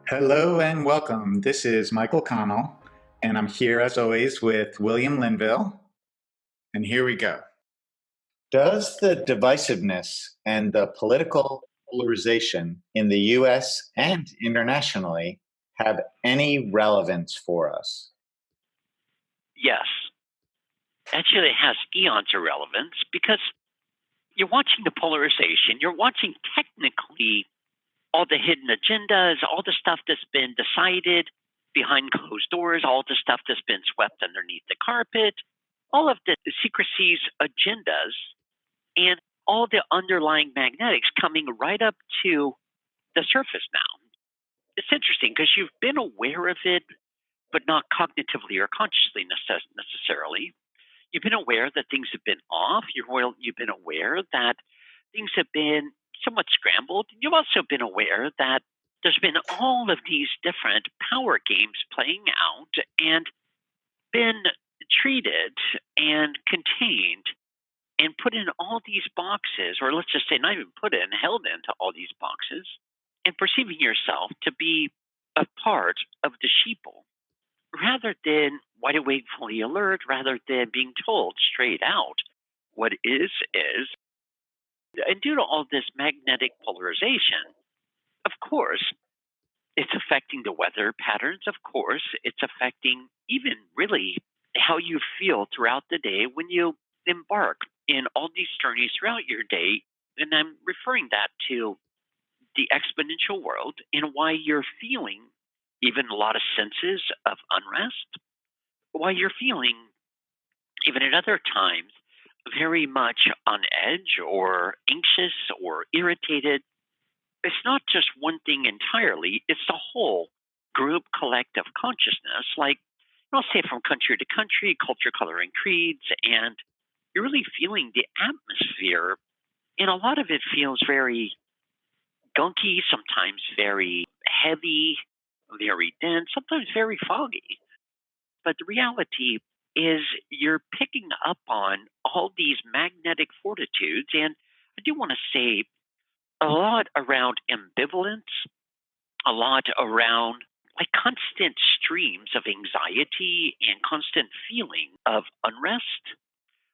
Hello and welcome. This is Michael Connell, and I'm here as always with William Linville. And here we go. Does the divisiveness and the political polarization in the US and internationally have any relevance for us? Yes. Actually, it has eons of relevance because you're watching the polarization. You're watching technically all the hidden agendas, all the stuff that's been decided behind closed doors, all the stuff that's been swept underneath the carpet, all of the secrecies, agendas, and all the underlying magnetics coming right up to the surface now. It's interesting because you've been aware of it, but not cognitively or consciously necessarily. You've been aware that things have been off. You've been aware that things have been somewhat scrambled. You've also been aware that there's been all of these different power games playing out and been treated and contained and put in all these boxes, or let's just say not even put in, held into all these boxes, and perceiving yourself to be a part of the sheeple rather than wide awake, fully alert, rather than being told straight out what is. And due to all this magnetic polarization, of course, it's affecting the weather patterns. Of course, it's affecting even really how you feel throughout the day when you embark in all these journeys throughout your day. And I'm referring that to the exponential world and why you're feeling even a lot of senses of unrest, why you're feeling even at other times very much on edge or anxious or irritated. It's not just one thing entirely, it's the whole group collective consciousness, like I'll say from country to country, culture, color, and creeds, and you're really feeling the atmosphere. And a lot of it feels very gunky, sometimes very heavy, very dense, sometimes very foggy. But the reality is you're picking up on all these magnetic fortitudes. And I do want to say a lot around ambivalence, a lot around like constant streams of anxiety and constant feeling of unrest,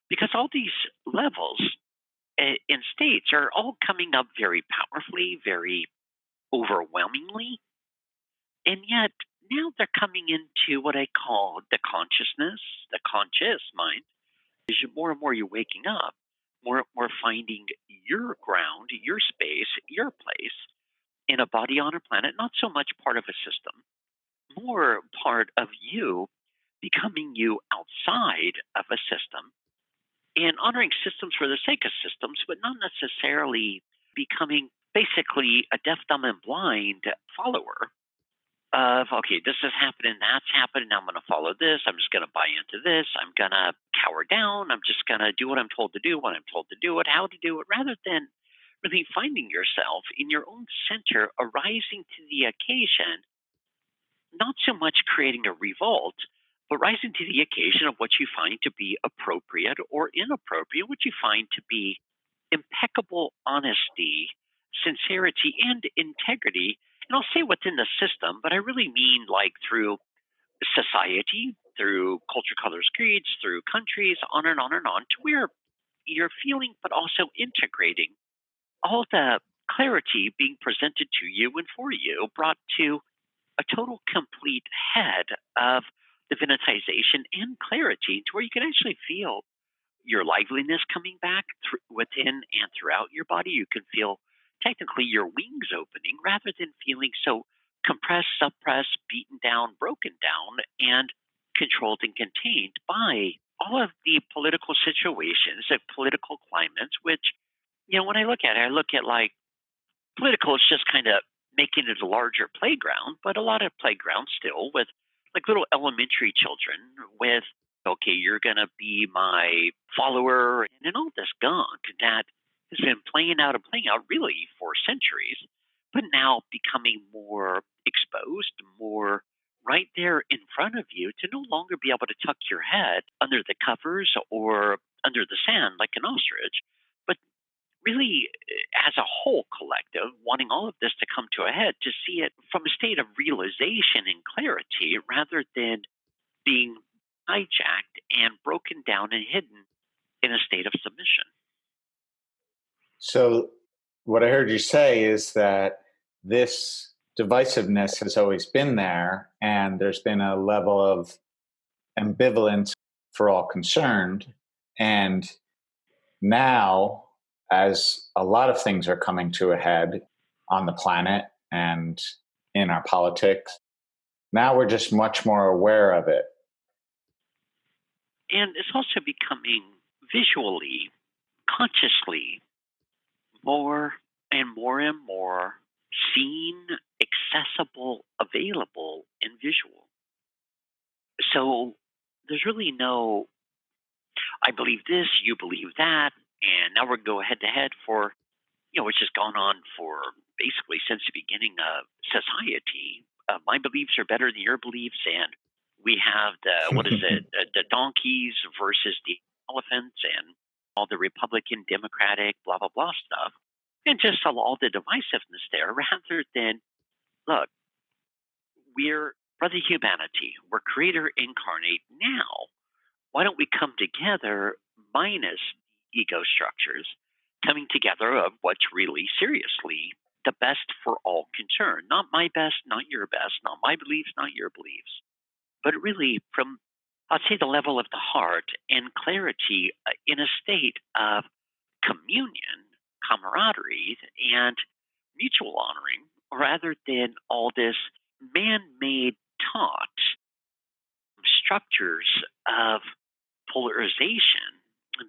because all these levels in states are all coming up very powerfully, very overwhelmingly. And yet now they're coming into what I call the consciousness, the conscious mind. As more and more you're waking up, more and more finding your ground, your space, your place in a body on a planet, not so much part of a system, more part of you becoming you outside of a system and honoring systems for the sake of systems, but not necessarily becoming basically a deaf, dumb, and blind follower of, okay, this is happening, that's happening, now I'm going to follow this, I'm just going to buy into this, I'm going to cower down, I'm just going to do what I'm told to do, when I'm told to do it, how to do it, rather than really finding yourself in your own center, arising to the occasion, not so much creating a revolt, but rising to the occasion of what you find to be appropriate or inappropriate, what you find to be impeccable honesty, sincerity, and integrity. And I'll say within the system, but I really mean like through society, through culture, colors, creeds, through countries, on and on and on, to where you're feeling, but also integrating all the clarity being presented to you and for you, brought to a total complete head of divinitization and clarity to where you can actually feel your liveliness coming back within and throughout your body. You can feel technically your wings opening rather than feeling so compressed, suppressed, beaten down, broken down, and controlled and contained by all of the political situations and political climates, which, when I look at it, I look at like political is just kind of making it a larger playground, but a lot of playgrounds still with like little elementary children with, okay, you're going to be my follower, and all this gunk that has been playing out and playing out really for centuries, but now becoming more exposed, more right there in front of you to no longer be able to tuck your head under the covers or under the sand like an ostrich, but really, as a whole collective, wanting all of this to come to a head, to see it from a state of realization and clarity rather than being hijacked and broken down and hidden in a state of submission. So, what I heard you say is that this divisiveness has always been there, and there's been a level of ambivalence for all concerned. And now, as a lot of things are coming to a head on the planet and in our politics, now we're just much more aware of it. And it's also becoming visually, consciously, more and more and more seen, accessible, available, and visual. So there's really no, I believe this, you believe that, and now we're going to go head to head for, which has gone on for basically since the beginning of society. My beliefs are better than your beliefs, and we have what is it, the donkeys versus the elephants, and all the Republican, Democratic, blah blah blah stuff, and just all the divisiveness there, rather than look, we're brother humanity, we're creator incarnate now. Why don't we come together minus ego structures, coming together of what's really seriously the best for all concerned? Not my best, not your best, not my beliefs, not your beliefs, but really from, I'd say, the level of the heart and clarity in a state of communion, camaraderie, and mutual honoring, rather than all this man made taught structures of polarization.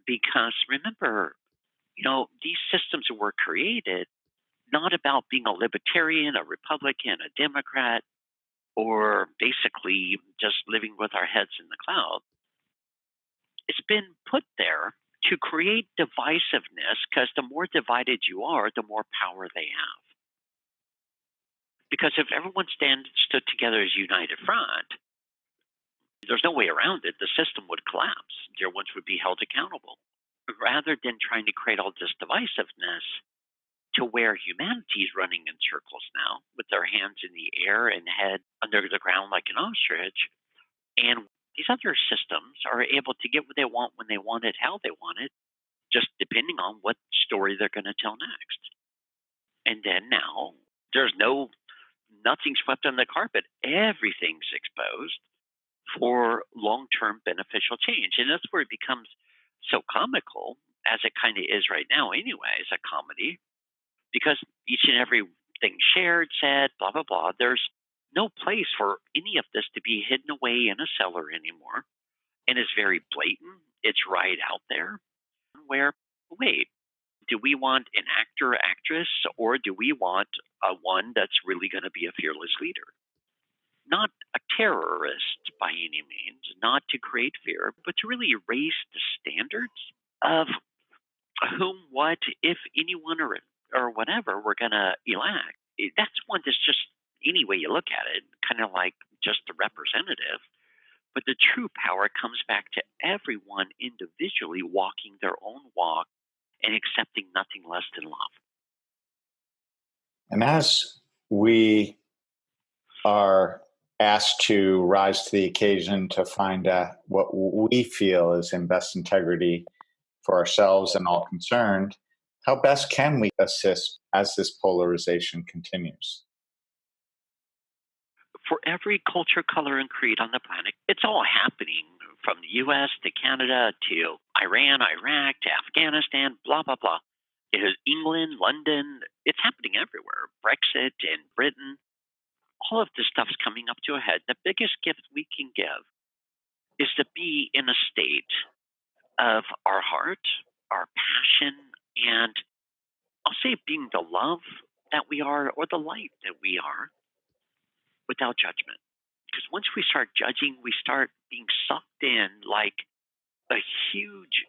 Because remember, these systems were created not about being a libertarian, a Republican, a Democrat, or basically just living with our heads in the clouds. It's been put there to create divisiveness, because the more divided you are, the more power they have. Because if everyone stood together as a united front, there's no way around it. The system would collapse. Everyone would be held accountable. Rather than trying to create all this divisiveness to where humanity is running in circles now with their hands in the air and head under the ground like an ostrich, and these other systems are able to get what they want when they want it, how they want it, just depending on what story they're going to tell next. And then now there's nothing swept under the carpet. Everything's exposed for long-term beneficial change. And that's where it becomes so comical, as it kind of is right now anyway, as a comedy, because each and every thing shared, said, blah, blah, blah, there's no place for any of this to be hidden away in a cellar anymore. And it's very blatant. It's right out there where, wait, do we want an actor or actress, or do we want one that's really going to be a fearless leader? Not a terrorist by any means, not to create fear, but to really raise the standards of whom, what, if anyone or whatever we're going to elect. That's one that's just, any way you look at it, kind of like just the representative. But the true power comes back to everyone individually walking their own walk and accepting nothing less than love. And as we are asked to rise to the occasion to find what we feel is in best integrity for ourselves and all concerned, how best can we assist as this polarization continues? For every culture, color, and creed on the planet, it's all happening from the U.S. to Canada to Iran, Iraq to Afghanistan, blah, blah, blah. It is England, London, it's happening everywhere. Brexit in Britain, all of this stuff's coming up to a head. The biggest gift we can give is to be in a state of our heart, our passion, and I'll say being the love that we are, or the light that we are, without judgment. Because once we start judging, we start being sucked in like a huge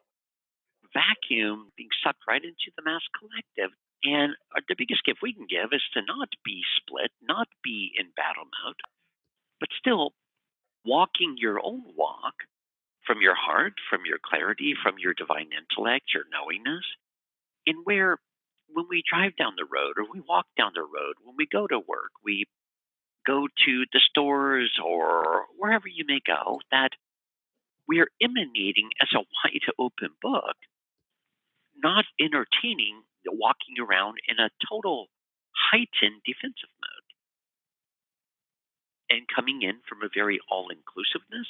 vacuum, being sucked right into the mass collective. And the biggest gift we can give is to not be split, not be in battle mode, but still walking your own walk from your heart, from your clarity, from your divine intellect, your knowingness, in where when we drive down the road or we walk down the road, when we go to work, we go to the stores or wherever you may go, that we are emanating as a wide open book, not entertaining walking around in a total heightened defensive mode and coming in from a very all inclusiveness,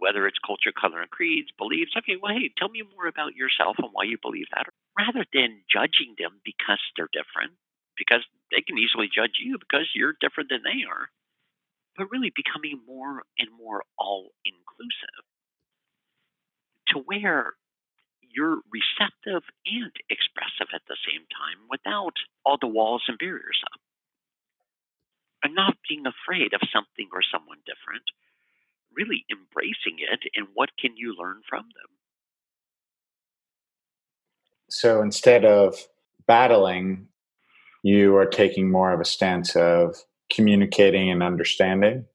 whether it's culture, color, and creeds, beliefs. Okay, well, hey, tell me more about yourself and why you believe that, rather than judging them because they're different, because they can easily judge you because you're different than they are, but really becoming more and more all inclusive to where you're receptive and expressive at the same time without all the walls and barriers up. And not being afraid of something or someone different, really embracing it and what can you learn from them. So instead of battling, you are taking more of a stance of communicating and understanding.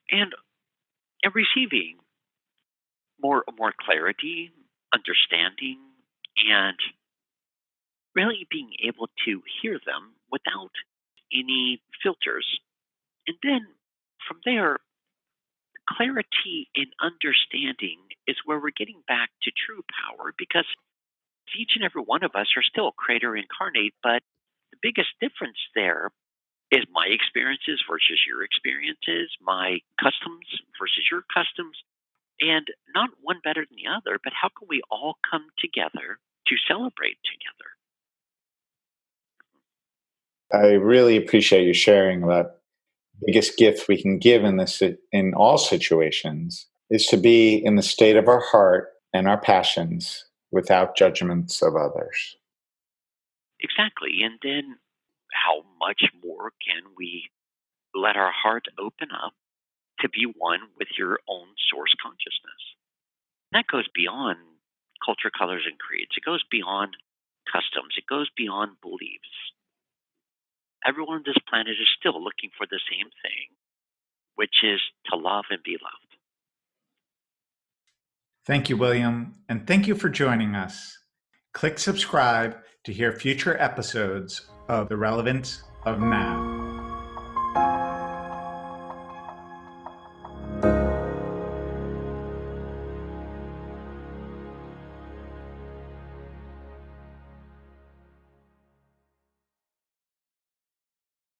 And receiving more clarity, understanding, and really being able to hear them without any filters. And then from there, clarity and understanding is where we're getting back to true power, because each and every one of us are still creator incarnate, but the biggest difference there is my experiences versus your experiences, my customs versus your customs, and not one better than the other, but how can we all come together to celebrate together? I really appreciate you sharing that. Biggest gift we can give in all situations is to be in the state of our heart and our passions without judgments of others. Exactly. And then how much more can we let our heart open up to be one with your own source consciousness? That goes beyond culture, colors, and creeds. It goes beyond customs. It goes beyond beliefs. Everyone on this planet is still looking for the same thing, which is to love and be loved. Thank you, William, and thank you for joining us. Click subscribe to hear future episodes of The Relevance of Now.